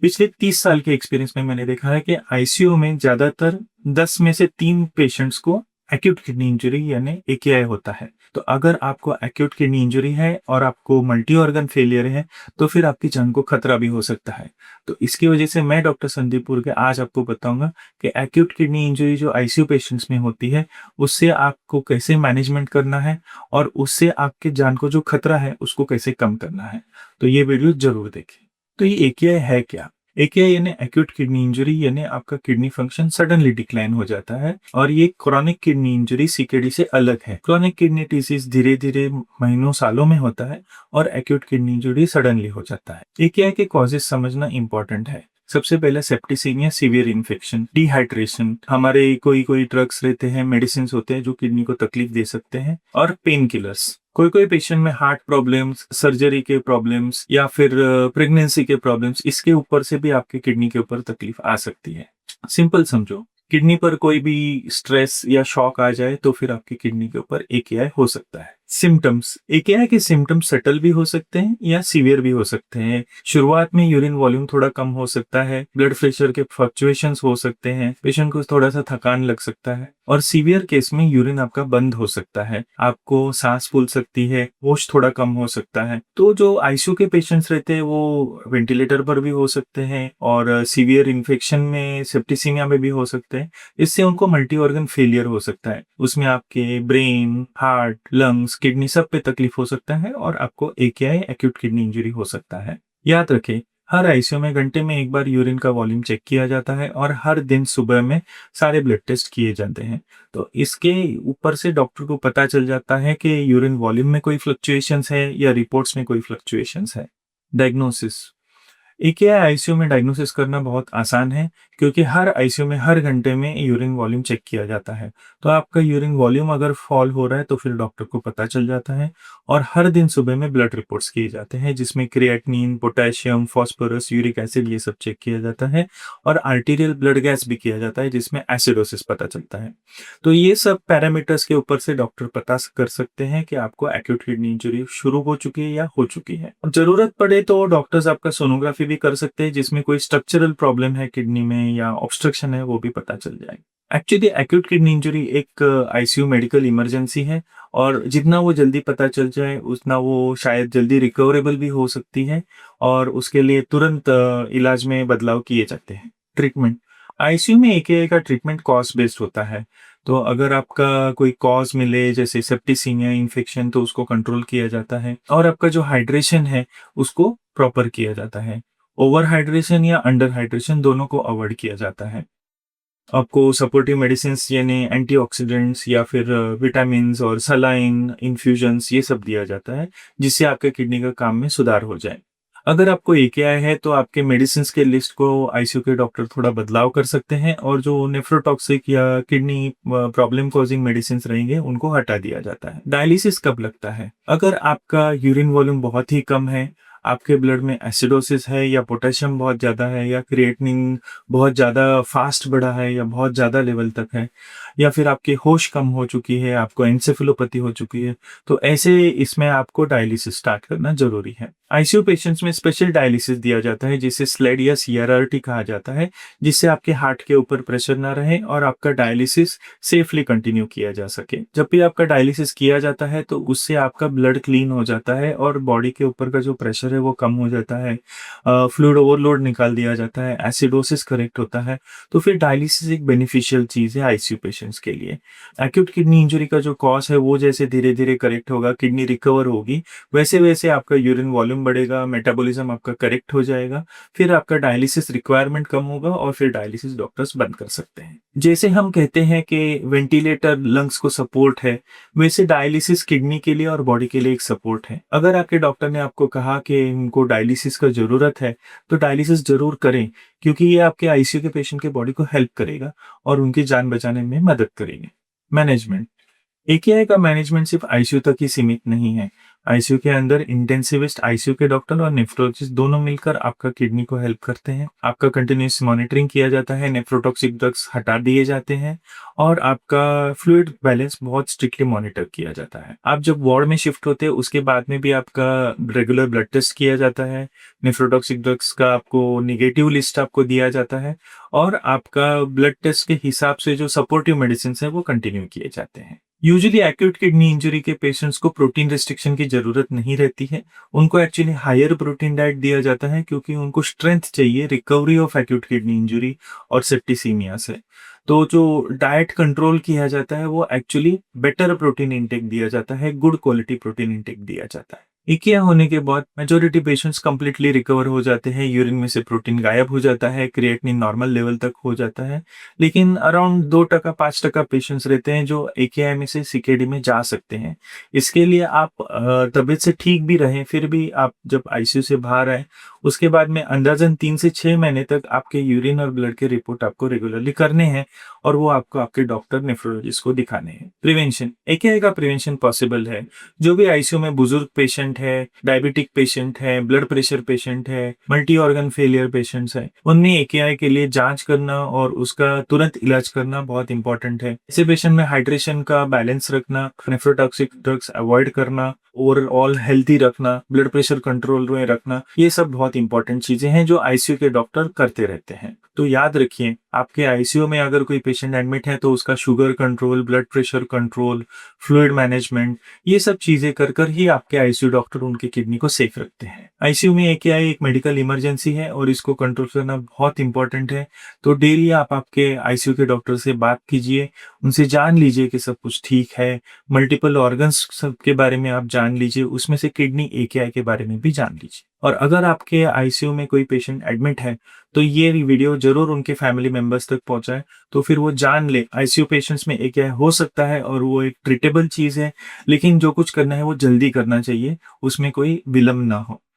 पिछले 30 साल के एक्सपीरियंस में मैंने देखा है कि आईसीयू में ज़्यादातर 10 में से 3 पेशेंट्स को एक्यूट किडनी इंजरी यानी एकेआई होता है। तो अगर आपको एक्यूट किडनी इंजरी है और आपको मल्टी ऑर्गन फेलियर है, तो फिर आपकी जान को खतरा भी हो सकता है। तो इसकी वजह से मैं डॉक्टर संदीप पुरके आज आपको बताऊंगा कि एक्यूट किडनी इंजरी जो आईसीयू पेशेंट्स में होती है, उससे आपको कैसे मैनेजमेंट करना है और उससे आपके जान को जो खतरा है, उसको कैसे कम करना है। तो ये वीडियो ज़रूर देखें। तो ये एकेआई है क्या? एकेआई यानी एक्यूट किडनी इंजरी यानी आपका किडनी फंक्शन सडनली डिक्लाइन हो जाता है और ये क्रोनिक किडनी इंजरी सीकेडी से अलग है। क्रोनिक किडनी डिसीज धीरे धीरे महीनों सालों में होता है और एक्यूट किडनी इंजरी सडनली हो जाता है। एकेआई के कॉजेज समझना इंपॉर्टेंट है। सबसे पहले सेप्टिसीमिया, सीवियर इन्फेक्शन, डिहाइड्रेशन, हमारे कोई कोई ड्रग्स रहते हैं, मेडिसिन होते हैं जो किडनी को तकलीफ दे सकते हैं, और पेन किलर्स। कोई कोई पेशेंट में हार्ट प्रॉब्लम्स, सर्जरी के प्रॉब्लम्स या फिर प्रेगनेंसी के प्रॉब्लम्स, इसके ऊपर से भी आपके किडनी के ऊपर तकलीफ आ सकती है। सिंपल समझो, किडनी पर कोई भी स्ट्रेस या शॉक आ जाए तो फिर आपकी किडनी के ऊपर एकेआई हो सकता है। सिम्टम्स, एकेआई के सिम्टम्स सटल भी हो सकते हैं या सीवियर भी हो सकते हैं। शुरुआत में यूरिन वॉल्यूम थोड़ा कम हो सकता है, ब्लड प्रेशर के फ्लक्चुएशंस हो सकते हैं, पेशेंट को थोड़ा सा थकान लग सकता है, और सीवियर केस में यूरिन आपका बंद हो सकता है, आपको सांस फूल सकती है, होश थोड़ा कम हो सकता है। तो जो आईसीयू के पेशेंट्स रहते हैं वो वेंटिलेटर पर भी हो सकते हैं और सीवियर इन्फेक्शन में, सेप्टिसीमिया में भी हो सकते हैं। इससे उनको मल्टी ऑर्गन फेलियर हो सकता है, उसमें आपके ब्रेन, हार्ट, लंग्स, किडनी सब पे तकलीफ हो सकता है और आपको एकेआई एक्यूट किडनी इंजरी हो सकता है। याद रखें, हर आईसीयू में घंटे में एक बार यूरिन का वॉल्यूम चेक किया जाता है और हर दिन सुबह में सारे ब्लड टेस्ट किए जाते हैं। तो इसके ऊपर से डॉक्टर को पता चल जाता है कि यूरिन वॉल्यूम में कोई फ्लक्चुएशंस है या रिपोर्ट्स में कोई फ्लक्चुएशंस है। डायग्नोसिस, एकेआई आईसीयू में डायग्नोसिस करना बहुत आसान है क्योंकि हर आईसीयू में हर घंटे में यूरिन वॉल्यूम चेक किया जाता है। तो आपका यूरिन वॉल्यूम अगर फॉल हो रहा है तो फिर डॉक्टर को पता चल जाता है और हर दिन सुबह में ब्लड रिपोर्ट्स किए जाते हैं जिसमें creatinine, potassium, phosphorus, uric acid ये सब चेक किया जाता है और आर्टीरियल ब्लड गैस भी किया जाता है जिसमें एसिडोसिस पता चलता है। तो ये सब पैरामीटर्स के ऊपर से डॉक्टर पता कर सकते हैं कि आपको एक्यूट किडनी इंजरी शुरू हो चुकी है या हो चुकी है। जरूरत पड़े तो डॉक्टर्स आपका सोनोग्राफी भी कर सकते हैं जिसमें कोई स्ट्रक्चरल प्रॉब्लम है किडनी में या ऑब्स्ट्रक्शन है वो भी पता चल जाएगा। एक्चुअली एक्यूट किडनी इंजरी एक आईसीयू मेडिकल इमरजेंसी है और जितना वो जल्दी पता चल जाए उतना वो शायद जल्दी रिकवरेबल भी हो सकती है और उसके लिए तुरंत इलाज में बदलाव किए जाते हैं। ट्रीटमेंट, आईसीयू में एकेआई का ट्रीटमेंट कॉज बेस्ड होता है। तो अगर आपका कोई कॉज मिले जैसे सेप्टिसीमिया इन्फेक्शन तो उसको कंट्रोल किया जाता है और आपका जो हाइड्रेशन है उसको प्रॉपर किया जाता है। ओवर हाइड्रेशन या अंडर हाइड्रेशन दोनों को अवॉइड किया जाता है। आपको सपोर्टिव मेडिसिन यानी एंटीऑक्सीडेंट्स या फिर विटामिन और सलाइन इन्फ्यूजन्स ये सब दिया जाता है जिससे आपके किडनी का काम में सुधार हो जाए। अगर आपको एकेआई है तो आपके मेडिसिन के लिस्ट को आईसीयू के डॉक्टर थोड़ा बदलाव कर सकते हैं और जो नेफ्रोटॉक्सिक या किडनी प्रॉब्लम कॉजिंग मेडिसिन रहेंगे उनको हटा दिया जाता है। डायलिसिस कब लगता है? अगर आपका यूरिन वॉल्यूम बहुत ही कम है, आपके ब्लड में एसिडोसिस है या पोटेशियम बहुत ज़्यादा है या क्रिएटिनिन बहुत ज़्यादा फास्ट बढ़ा है या बहुत ज़्यादा लेवल तक है या फिर आपकी होश कम हो चुकी है, आपको एन्सेफेलोपैथी हो चुकी है, तो ऐसे इसमें आपको डायलिसिस स्टार्ट करना जरूरी है। आईसीयू पेशेंट्स में स्पेशल डायलिसिस दिया जाता है जिसे स्लेड या सीआरआरटी कहा जाता है, जिससे आपके हार्ट के ऊपर प्रेशर ना रहे और आपका डायलिसिस सेफली कंटिन्यू किया जा सके। जब भी आपका डायलिसिस किया जाता है तो उससे आपका ब्लड क्लीन हो जाता है और बॉडी के ऊपर का जो प्रेशर है वो कम हो जाता है, फ्लूइड ओवरलोड निकाल दिया जाता है, एसिडोसिस करेक्ट होता है। तो फिर डायलिसिस एक बेनिफिशियल चीज है आईसीयू पेशेंट्स के लिए। एक्यूट किडनी इंजरी का जो कॉज है वो जैसे धीरे धीरे करेक्ट होगा, किडनी रिकवर होगी, वैसे वैसे आपका यूरिन वॉल्यूम बढ़ेगा, मेटाबॉलिज्म आपका करेक्ट हो जाएगा, फिर आपका डायलिसिस रिक्वायरमेंट कम होगा और फिर डायलिसिस डॉक्टर्स बंद कर सकते हैं। जैसे हम कहते हैं कि वेंटिलेटर लंग्स को सपोर्ट है, वैसे डायलिसिस किडनी के लिए और बॉडी के लिए एक सपोर्ट है। अगर आपके डॉक्टर ने आपको कहा कि उनको डायलिसिस का जरूरत है तो डायलिसिस जरूर करें क्योंकि ये आपके आईसीयू के पेशेंट के बॉडी को हेल्प करेगा और उनकी जान बचाने में मदद करेंगे। मैनेजमेंट, एकेआई का मैनेजमेंट सिर्फ आईसीयू तक ही सीमित नहीं है। आईसीयू के अंदर इंटेंसिविस्ट, आईसीयू के डॉक्टर और नेफ्रोलॉजिस्ट दोनों मिलकर आपका किडनी को हेल्प करते हैं। आपका कंटिन्यूअस मॉनिटरिंग किया जाता है, नेफ्रोटॉक्सिक ड्रग्स हटा दिए जाते हैं और आपका फ्लूइड बैलेंस बहुत स्ट्रिक्टली मॉनिटर किया जाता है। आप जब वार्ड में शिफ्ट होते हैं उसके बाद में भी आपका रेगुलर ब्लड टेस्ट किया जाता है। नेफ्रोटॉक्सिक ड्रग्स का आपको निगेटिव लिस्ट आपको दिया जाता है और आपका ब्लड टेस्ट के हिसाब से जो सपोर्टिव मेडिसिन है वो कंटिन्यू किए जाते हैं। यूजुअली एक्यूट किडनी इंजरी के पेशेंट्स को प्रोटीन रिस्ट्रिक्शन की जरूरत नहीं रहती है। उनको एक्चुअली हायर प्रोटीन डाइट दिया जाता है क्योंकि उनको स्ट्रेंथ चाहिए recovery of acute kidney injury और सेप्टिसीमिया से। तो जो डाइट कंट्रोल किया जाता है वो एक्चुअली बेटर प्रोटीन इंटेक दिया जाता है, गुड क्वालिटी प्रोटीन इंटेक दिया जाता है। इकिया होने के बाद मेजोरिटी पेशेंट्स कंप्लीटली रिकवर हो जाते हैं, यूरिन में से प्रोटीन गायब हो जाता है, क्रिएटिनिन नॉर्मल लेवल तक हो जाता है। लेकिन अराउंड 2% 5% पेशेंट्स रहते हैं जो एकेआई में से सीकेडी में जा सकते हैं। इसके लिए आप तबीयत से ठीक भी रहें फिर भी आप जब आईसीयू से बाहर आए उसके बाद में अंदाजन 3 से 6 महीने तक आपके यूरिन और ब्लड के रिपोर्ट आपको रेगुलरली करने हैं और वो आपको आपके डॉक्टर नेफ्रोलॉजिस्ट को दिखाने हैं। प्रिवेंशन, एकेआई का प्रिवेंशन पॉसिबल है। जो भी आईसीयू में बुजुर्ग पेशेंट है, डायबिटिक पेशेंट है, ब्लड प्रेशर पेशेंट है, मल्टी ऑर्गन फेलियर पेशेंट्स है, उनमें एकेआई के लिए जांच करना और उसका तुरंत इलाज करना बहुत इंपॉर्टेंट है। ऐसे पेशेंट में हाइड्रेशन का बैलेंस रखना, नेफ्रोटॉक्सिक ड्रग्स अवॉइड करना, ओवरऑल हेल्थी रखना, ब्लड प्रेशर कंट्रोल में रखना, ये सब बहुत इंपॉर्टेंट चीजें हैं जो आईसीयू के डॉक्टर करते रहते हैं। तो याद रखिए, आपके आईसीयू में अगर कोई पेशेंट एडमिट है तो उसका sugar control, blood pressure control, fluid management, ये सब चीजें कर कर ही आपके आईसीयू डॉक्टर उनके किडनी को सेफ रखते हैं। आईसीयू में एकेआई एक मेडिकल इमरजेंसी है और इसको कंट्रोल करना बहुत इंपॉर्टेंट है। तो डेली आप आपके आईसीयू के डॉक्टर से बात कीजिए, उनसे जान लीजिए कि सब कुछ ठीक है। मल्टीपल ऑर्गन्स सब के बारे में आप जान लीजिए, उसमें से किडनी एकेआई के बारे में भी जान लीजिए। और अगर आपके आईसीयू में कोई पेशेंट एडमिट है तो ये वीडियो जरूर उनके फैमिली मेंबर्स तक पहुंचाए, तो फिर वो जान ले आईसीयू पेशेंट्स में एकेआई हो सकता है और वो एक ट्रीटेबल चीज है। लेकिन जो कुछ करना है वो जल्दी करना चाहिए, उसमें कोई विलंब ना हो।